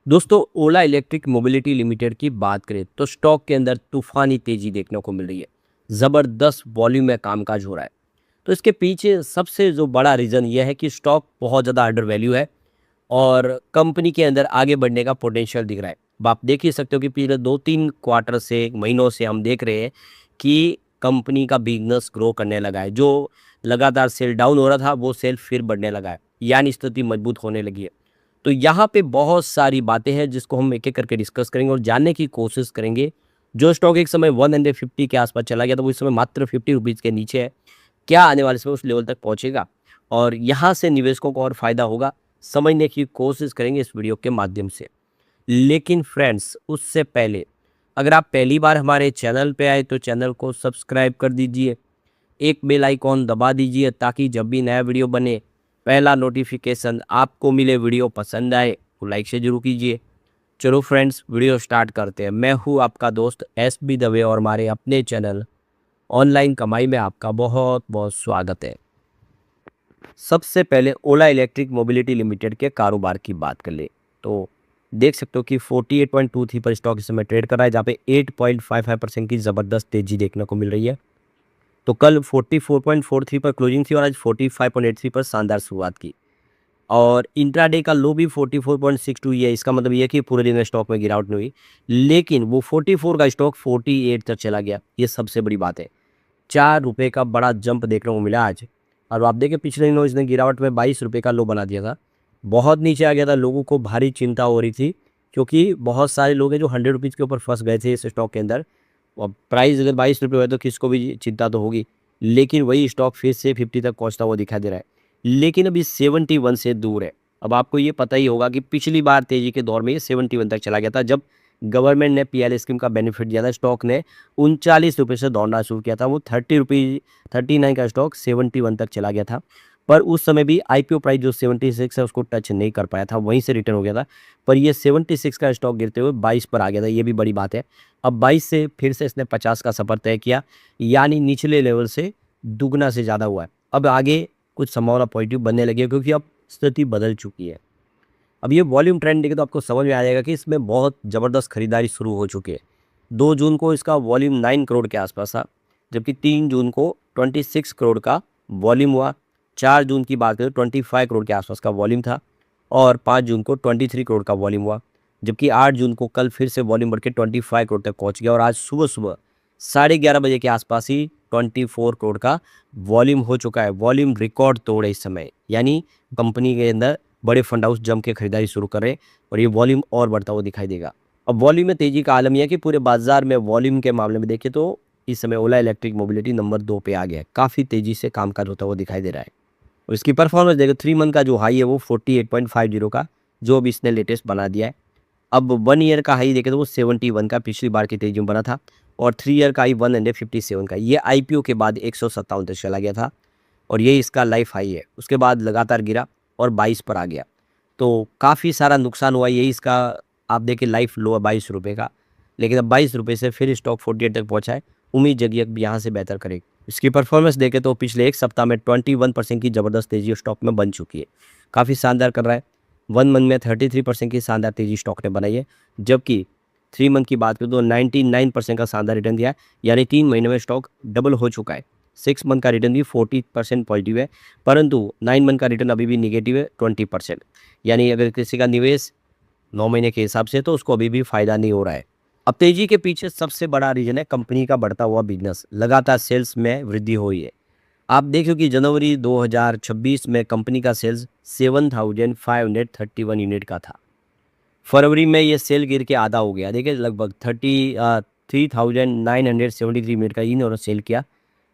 दोस्तों, ओला electric mobility limited की बात करें तो स्टॉक के अंदर तूफानी तेजी देखने को मिल रही है। ज़बरदस्त वॉल्यूम में कामकाज हो रहा है। तो इसके पीछे सबसे जो बड़ा रीज़न ये है कि स्टॉक बहुत ज़्यादा अंडर वैल्यू है और कंपनी के अंदर आगे बढ़ने का पोटेंशियल दिख रहा है। अब आप देख ही सकते हो कि पिछले 2-3 क्वार्टर से, महीनों से हम देख रहे हैं कि कंपनी का बिज़नेस ग्रो करने लगा है। जो लगातार सेल डाउन हो रहा था, वो सेल फिर बढ़ने लगा है, यानी स्थिति मजबूत होने लगी है। तो यहाँ पे बहुत सारी बातें हैं जिसको हम एक-एक करके डिस्कस करेंगे और जानने की कोशिश करेंगे। जो स्टॉक एक समय 150 के आस-पास चला गया था, वो इस समय मात्र ₹50 के नीचे है। क्या आने वाले समय उस लेवल तक पहुँचेगा? और यहाँ से निवेशकों को और फ़ायदा होगा, समझने की कोशिश करेंगे इस वीडियो के माध्यम से। लेकिन फ्रेंड्स, उससे पहले अगर आप पहली बार हमारे चैनल पे आए तो चैनल को सब्सक्राइब कर दीजिए, एक बेल आइकॉन दबा दीजिए ताकि जब भी नया वीडियो बने, पहला नोटिफिकेशन आपको मिले। वीडियो पसंद आए तो लाइक से ज़रूर कीजिए। चलो फ्रेंड्स, वीडियो स्टार्ट करते हैं। मैं हूँ आपका दोस्त एस बी दवे और हमारे अपने चैनल ऑनलाइन कमाई में आपका बहुत बहुत स्वागत है। सबसे पहले ओला इलेक्ट्रिक मोबिलिटी लिमिटेड के कारोबार की बात कर ले तो देख सकते हो कि 48.23 पर स्टॉक इस समय ट्रेड कर रहा है, जहाँ पे 8.55% की ज़बरदस्त तेजी देखने को मिल रही है। तो कल 44.43 पर क्लोजिंग थी और आज 45.83 पर शानदार शुरुआत की। और इंट्राडे का लो भी 44.62 ही है। इसका मतलब ये है कि पूरे दिन में स्टॉक में गिरावट नहीं हुई, लेकिन वो 44 का स्टॉक 48 तक चला गया। ये सबसे बड़ी बात है। ₹4 का बड़ा जंप देखने को मिला आज। और आप देखिए पिछले दिनों इसने गिरावट में ₹22 का लो बना दिया था। बहुत नीचे आ गया था, लोगों को भारी चिंता हो रही थी क्योंकि बहुत सारे लोग हैं जो ₹100 के ऊपर फँस गए थे इस स्टॉक के अंदर। और प्राइस अगर ₹22 हुआ तो किसको भी चिंता तो होगी। लेकिन वही स्टॉक फिर से 50 तक पहुँचता हुआ दिखाई दे रहा है। लेकिन अभी 71 से दूर है। अब आपको ये पता ही होगा कि पिछली बार तेज़ी के दौर में ये 71 तक चला गया था, जब गवर्नमेंट ने पीएल स्कीम का बेनिफिट दिया था। स्टॉक ने ₹39 से दौड़ना शुरू किया था। वो 39 का स्टॉक 71 तक चला गया था। पर उस समय भी आईपीओ प्राइस जो 76 है उसको टच नहीं कर पाया था, वहीं से रिटर्न हो गया था। पर ये 76 का स्टॉक गिरते हुए 22 पर आ गया था, ये भी बड़ी बात है। अब 22 से फिर से इसने 50 का सफ़र तय किया, यानी निचले लेवल से दुगना से ज़्यादा हुआ है। अब आगे कुछ संभावना पॉजिटिव बनने लगी है क्योंकि अब स्थिति बदल चुकी है। अब ये वॉल्यूम ट्रेंड देखें तो आपको समझ में आ जाएगा कि इसमें बहुत ज़बरदस्त खरीदारी शुरू हो चुकी है। 2 जून को इसका वॉल्यूम 9 करोड़ के आसपास था, जबकि 3 जून को 26 करोड़ का वॉल्यूम हुआ। 4 जून की बात करें 25 करोड़ के आसपास का वॉल्यूम था और 5 जून को 23 करोड़ का वॉल्यूम हुआ। जबकि 8 जून को कल फिर से वॉल्यूम बढ़ के 25 करोड़ तक पहुंच गया और आज सुबह-सुबह 11:30 बजे के आसपास ही 24 करोड़ का वॉल्यूम हो चुका है। वॉल्यूम रिकॉर्ड तोड़ है इस समय, यानी कंपनी के अंदर बड़े फंड हाउस जम के खरीदारी शुरू कर रहे हैं और ये वॉल्यूम और बढ़ता हुआ दिखाई देगा। अब वॉल्यूम में तेजी का आलम यह है कि पूरे बाजार में वॉल्यूम के मामले में देखें तो इस समय ओला इलेक्ट्रिक मोबिलिटी नंबर 2 पे आ गया है। काफ़ी तेजी से कामकाज होता हुआ दिखाई दे रहा है और इसकी परफॉर्मेंस देखो 3 मंथ का जो हाई है वो 48.50 का, जो अभी इसने लेटेस्ट बना दिया है। अब 1 ईयर का हाई देखें तो वो 71 का पिछली बार की तेजी में बना था और 3 ईयर का हाई 157 का। ये आईपीओ के बाद 157 तक चला गया था और ये इसका लाइफ हाई है। उसके बाद लगातार गिरा और 22 पर आ गया। तो काफ़ी सारा नुकसान हुआ, यही इसका आप देखिए लाइफ लो है ₹22 का। लेकिन अब ₹22 से फिर स्टॉक 48 तक पहुँचा है। उम्मीद जगी अब यहाँ से बेहतर करेगी। इसकी परफॉर्मेंस देखें तो पिछले 1 सप्ताह में 21% की ज़बरदस्त तेज़ी स्टॉक में बन चुकी है। काफ़ी शानदार कर रहा है। 1 मंथ में 33% की शानदार तेज़ी स्टॉक ने बनाई है, जबकि 3 मंथ की बात करें तो 99% का शानदार रिटर्न दिया है, यानी 3 महीने में स्टॉक डबल हो चुका है। 6 मंथ का रिटर्न भी 40% पॉजिटिव है, परंतु 9 मंथ का रिटर्न अभी भी नेगेटिव है 20%। यानी अगर किसी का निवेश 9 महीने के हिसाब से तो उसको अभी भी फ़ायदा नहीं हो रहा है। अब तेजी के पीछे सबसे बड़ा रीज़न है कंपनी का बढ़ता हुआ बिजनेस। लगातार सेल्स में वृद्धि हुई है। आप देखिए कि जनवरी 2026 में कंपनी का सेल्स 7531 यूनिट का था। फरवरी में ये सेल गिर के आधा हो गया। देखिए लगभग 3973 यूनिट का इन्होंने सेल किया।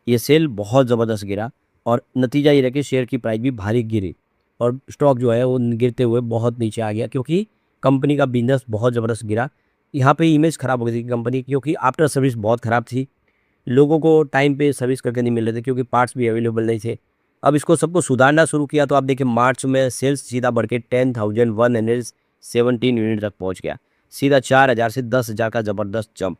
ये सेल बहुत ज़बरदस्त गिरा और नतीजा ये रहा कि शेयर की प्राइस भी भारी गिरी और स्टॉक जो है वो गिरते हुए बहुत नीचे आ गया क्योंकि कंपनी का बिजनेस बहुत ज़बरदस्त गिरा। यहाँ पे इमेज ख़राब हो गई थी कंपनी की क्योंकि आफ्टर सर्विस बहुत ख़राब थी। लोगों को टाइम पे सर्विस करके नहीं मिल रहे थे क्योंकि पार्ट्स भी अवेलेबल नहीं थे। अब इसको सबको सुधारना शुरू किया तो आप देखिए मार्च में सेल्स सीधा बढ़ के 10,117 यूनिट तक पहुँच गया। सीधा 4,000 से 10,000 का ज़बरदस्त जंप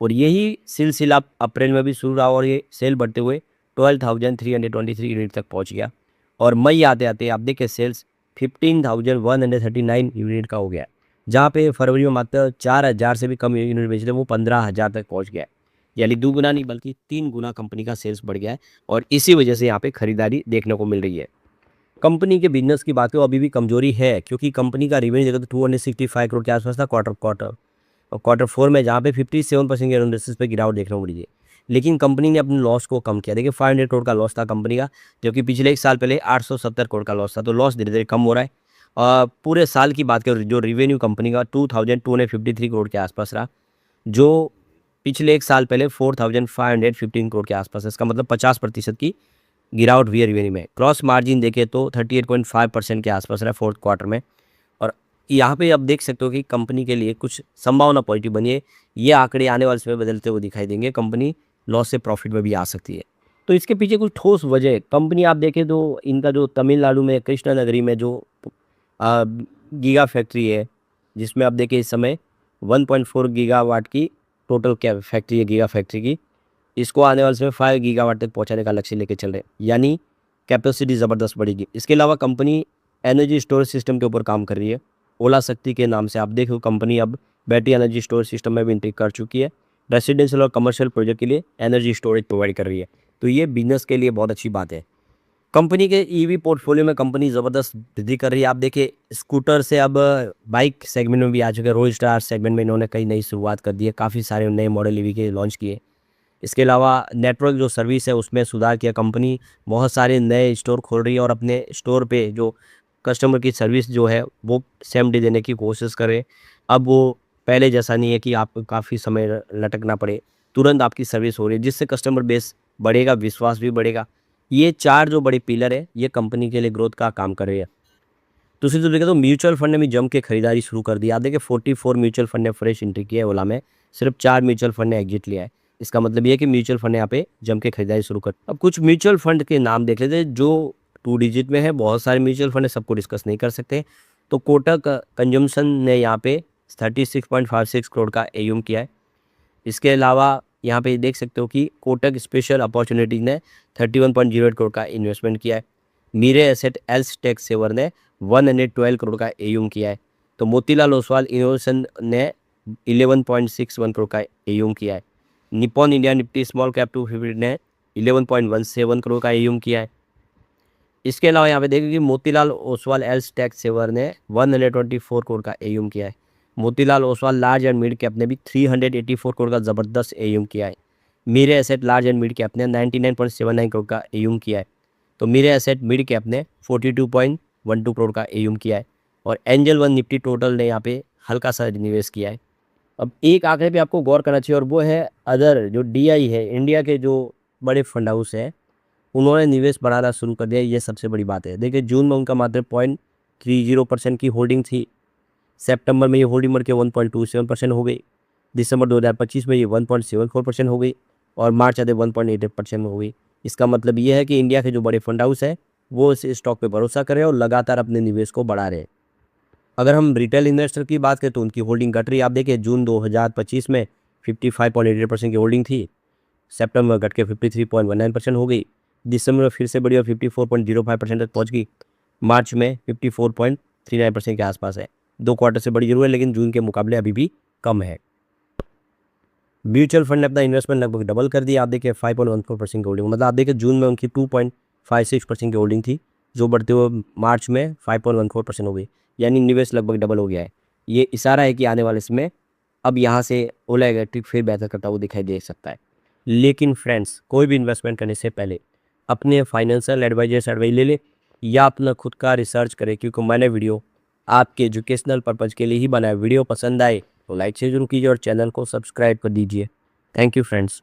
और यही सिलसिला अप्रैल में भी शुरू रहा और ये सेल बढ़ते हुए 12,323 यूनिट तक पहुंच गया और मई आते-आते आप देखिए सेल्स 15,139 यूनिट का हो गया। जहाँ पे फरवरी में मात्र 4,000 से भी कम यूनिट बेच रहे वो 15,000 तक पहुँच गया है। यानी 2 गुना नहीं बल्कि 3 गुना कंपनी का सेल्स बढ़ गया है और इसी वजह से यहाँ पे खरीदारी देखने को मिल रही है। कंपनी के बिज़नेस की बात करें अभी भी कमज़ोरी है, क्योंकि कंपनी का रेवेन्यू देखो तो 265 करोड़ के आसपास था क्वार्टर और क्वार्टर 4 में जहाँ पे 57% की इन्वेस्टर्स पे गिरावट देखने को मिली है। लेकिन कंपनी ने अपने लॉस को कम किया। देखिए 500 करोड़ का लॉस था कंपनी का, जबकि पिछले 1 साल पहले 870 करोड़ का लॉस था। तो लॉस धीरे-धीरे कम हो रहा है। पूरे साल की बात करें जो रेवेन्यू कंपनी का 2253 करोड़ के आसपास रहा, जो पिछले 1 साल पहले 4515 करोड़ के आसपास है। इसका मतलब 50% की गिरावट हुई है रेवेन्यू में। क्रॉस मार्जिन देखें तो 38.5% के आसपास रहा फोर्थ क्वार्टर में। और यहाँ पे आप देख सकते हो कि कंपनी के लिए कुछ संभावना पॉजिटिव बनी है। ये आंकड़े आने वाले समय बदलते हुए दिखाई देंगे। कंपनी लॉस से प्रॉफिट में भी आ सकती है। तो इसके पीछे कुछ ठोस वजह है। कंपनी आप देखें तो इनका जो तमिलनाडु में कृष्णानगरी में जो गीगा फैक्ट्री है, जिसमें आप देखें इस समय 1.4 गीगावाट की टोटल क्या फैक्ट्री है गीगा फैक्ट्री की। इसको आने वाले समय 5 गीगावाट तक पहुंचाने का लक्ष्य लेके चल रहे हैं, यानी कैपेसिटी ज़बरदस्त बढ़ेगी। इसके अलावा कंपनी एनर्जी स्टोरेज सिस्टम के ऊपर काम कर रही है। ओला शक्ति के नाम से आप देखो कंपनी अब बैटरी एनर्जी स्टोरेज सिस्टम में भी इंटीग्रेट कर चुकी है। रेसिडेंशियल और कमर्शियल प्रोजेक्ट के लिए एनर्जी स्टोरेज प्रोवाइड कर रही है। तो ये बिजनेस के लिए बहुत अच्छी बात है। कंपनी के ईवी पोर्टफोलियो में कंपनी ज़बरदस्त वृद्धि कर रही है। आप देखिए स्कूटर से अब बाइक सेगमेंट में भी आ चुके हैं। रोड स्टार सेगमेंट में इन्होंने कई नई शुरुआत कर दी है। काफ़ी सारे नए मॉडल ईवी के लॉन्च किए। इसके अलावा नेटवर्क जो सर्विस है उसमें सुधार किया। कंपनी बहुत सारे नए स्टोर खोल रही है और अपने स्टोर पे जो कस्टमर की सर्विस जो है वो सेम डे देने की कोशिश करे। अब वो पहले जैसा नहीं है कि आपको काफ़ी समय लटकना पड़े, तुरंत आपकी सर्विस हो रही है, जिससे कस्टमर बेस बढ़ेगा, विश्वास भी बढ़ेगा। ये 4 जो बड़े पिलर है ये कंपनी के लिए ग्रोथ का काम कर रही है। दूसरी तरफ देखें तो म्यूचुअल फंड ने भी जम के खरीदारी शुरू कर दी। आप देखिए 44 म्यूचुअल फंड ने फ्रेश एंट्री की है ओला में, सिर्फ 4 म्यूचुअल फंड ने एग्जिट लिया है। इसका मतलब ये है कि म्यूचुअल फंड ने यहाँ पे जम के खरीदारी शुरू कर। अब कुछ म्यूचुअल फंड के नाम देख लेते हैं जो 2 डिजिट में है। बहुत सारे म्यूचुअल फंड है, सबको डिस्कस नहीं कर सकते। तो कोटक कंजम्पशन ने यहाँ पे 36.56 करोड़ का एयूम किया है। इसके अलावा यहाँ पे देख सकते हो कि कोटक स्पेशल अपॉर्चुनिटीज ने 31.08 करोड़ का इन्वेस्टमेंट किया है। Mirae asset else tax saver ने 112 करोड़ का एयूम किया है। तो मोतीलाल ओसवाल इनोवेशन ने 11.61 करोड़ का एयूम किया है। Nippon India Nifty small cap 250 ने 11.17 करोड़ का एयूम किया है। इसके अलावा यहाँ पे देखिए कि Motilal Oswal ELSS tax saver ने 124 करोड़ का एयूम किया है। Motilal Oswal large and mid cap ने भी 384 करोड़ का ज़बरदस्त एयूम किया है। Mirae asset large and mid cap ने 99.79 करोड़ का एयूम किया है। तो मीरे एसेट मिड कैप ने 42.12 करोड़ का एयूम किया है। और एंजल वन निफ्टी टोटल ने यहाँ पे हल्का सा निवेश किया है। अब एक आंकड़े पे आपको गौर करना चाहिए और वो है अदर जो डीआई है, इंडिया के जो बड़े फंड हाउस है उन्होंने निवेश बढ़ाना शुरू कर दिया। ये सबसे बड़ी बात है। देखिए जून में उनका मात्र 0.30% की होल्डिंग थी। सितंबर में ये होल्डिंग बढ़ के 1.27% हो गई। दिसंबर 2025 में ये 1.74% हो गई और मार्च आते 1.88% हो गई। इसका मतलब ये है कि इंडिया के जो बड़े फंड हाउस है वो इस स्टॉक पे भरोसा कर रहे हैं और लगातार अपने निवेश को बढ़ा रहे हैं। अगर हम रिटेल इन्वेस्टर की बात करें तो उनकी होल्डिंग घट रही है। आप देखिए जून 2025 में 55.88% की होल्डिंग थी, सितंबर घट के 53.19% हो गई। दिसंबर में फिर से बढ़ी और 54.05% तक पहुंच गई। मार्च में 54.39% के आसपास है। 2 क्वार्टर से बड़ी जरूर है लेकिन जून के मुकाबले अभी भी कम है। म्यूचुअल फंड ने अपना इन्वेस्टमेंट लगभग डबल कर दिया। आप देखिए 5.14% की होल्डिंग, मतलब आप देखिए जून में उनकी 2.56% की होल्डिंग थी जो बढ़ते हुए मार्च में 5.14% हो गई, यानी निवेश लगभग डबल हो गया है। ये इशारा है कि आने वाले समय अब यहाँ से ओला इलेक्ट्रिक फिर बेहतर करता हुआ दिखाई दे सकता है। लेकिन फ्रेंड्स कोई भी इन्वेस्टमेंट करने से पहले अपने फाइनेंशियल एडवाइजर से एडवाइस ले ले या अपना खुद का रिसर्च करें, क्योंकि मैंने वीडियो आपके एजुकेशनल पर्पज़ के लिए ही बनाया। वीडियो पसंद आए तो लाइक शेयर जरूर कीजिए और चैनल को सब्सक्राइब कर दीजिए। Thank you friends.